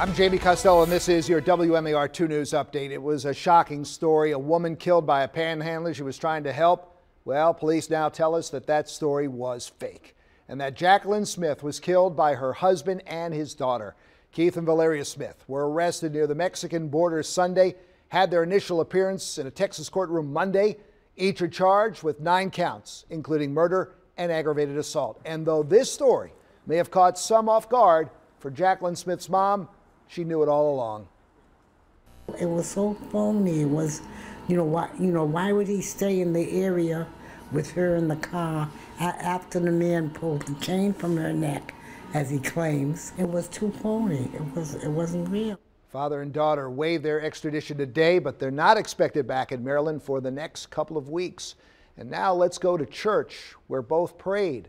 I'm Jamie Costello, and this is your WMAR 2 News Update. It was a shocking story. A woman killed by a panhandler she was trying to help. Well, police now tell us that that story was fake, and that Jacqueline Smith was killed by her husband and his daughter. Keith and Valeria Smith were arrested near the Mexican border Sunday, had their initial appearance in a Texas courtroom Monday. Each are charged with 9 counts, including murder and aggravated assault. And though this story may have caught some off guard, for Jacqueline Smith's mom, she knew it all along. It was so phony. It was, why would he stay in the area with her in the car after the man pulled the chain from her neck, as he claims? It was too phony. It wasn't real. Father and daughter waived their extradition today, but they're not expected back in Maryland for the next couple of weeks. And now let's go to church, where both prayed.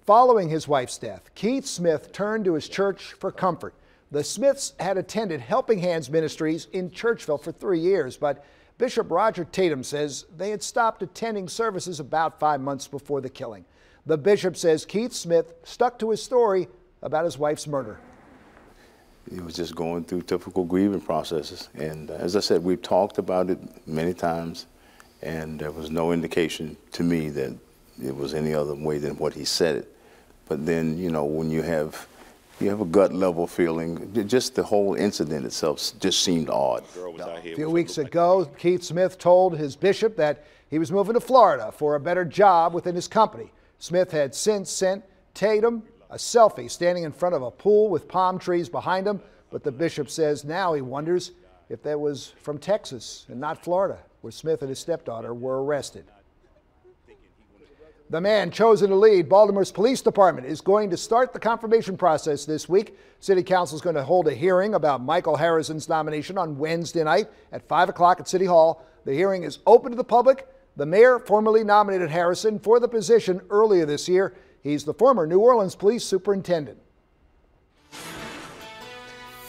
Following his wife's death, Keith Smith turned to his church for comfort. The Smiths had attended Helping Hands Ministries in Churchville for 3 years, but Bishop Roger Tatum says they had stopped attending services about 5 months before the killing. The bishop says Keith Smith stuck to his story about his wife's murder. He was just going through typical grieving processes. And as I said, we've talked about it many times, and there was no indication to me that it was any other way than what he said it. But then, when you have a gut level feeling, just the whole incident itself just seemed odd. A few weeks ago, Keith Smith told his bishop that he was moving to Florida for a better job within his company. Smith had since sent Tatum a selfie standing in front of a pool with palm trees behind him, but the bishop says now he wonders if that was from Texas and not Florida, where Smith and his stepdaughter were arrested. The man chosen to lead Baltimore's police department is going to start the confirmation process this week. City Council is going to hold a hearing about Michael Harrison's nomination on Wednesday night at 5 o'clock at City Hall. The hearing is open to the public. The mayor formally nominated Harrison for the position earlier this year. He's the former New Orleans police superintendent.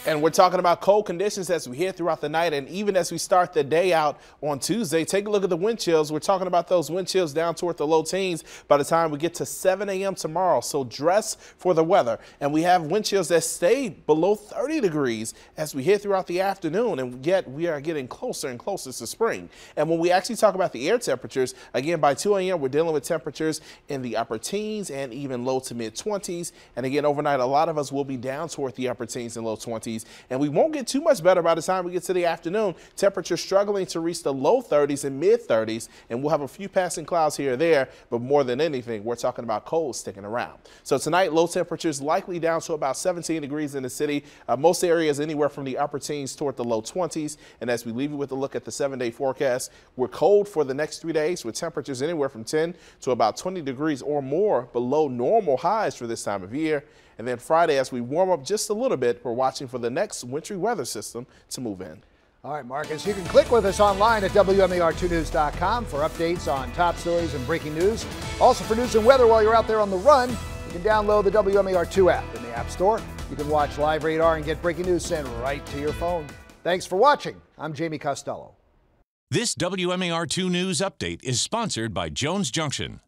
And we're talking about cold conditions as we head throughout the night, and even as we start the day out on Tuesday. Take a look at the wind chills. We're talking about those wind chills down toward the low teens by the time we get to 7 a.m. tomorrow. So dress for the weather. And we have wind chills that stay below 30 degrees as we head throughout the afternoon, and yet we are getting closer and closer to spring. And when we actually talk about the air temperatures, again, by 2 a.m. we're dealing with temperatures in the upper teens and even low to mid 20s. And again, overnight, a lot of us will be down toward the upper teens and low 20s. And we won't get too much better by the time we get to the afternoon. Temperatures struggling to reach the low 30s and mid 30s, and we'll have a few passing clouds here or there, but more than anything, we're talking about cold sticking around. So tonight, low temperatures likely down to about 17 degrees in the city. Most areas anywhere from the upper teens toward the low 20s. And as we leave you with a look at the 7-day forecast, we're cold for the next 3 days with temperatures anywhere from 10 to about 20 degrees or more below normal highs for this time of year. And then Friday, as we warm up just a little bit, we're watching for the next wintry weather system to move in. All right, Marcus, you can click with us online at WMAR2news.com for updates on top stories and breaking news. Also for news and weather while you're out there on the run, you can download the WMAR2 app in the App Store. You can watch Live Radar and get breaking news sent right to your phone. Thanks for watching. I'm Jamie Costello. This WMAR2 News Update is sponsored by Jones Junction.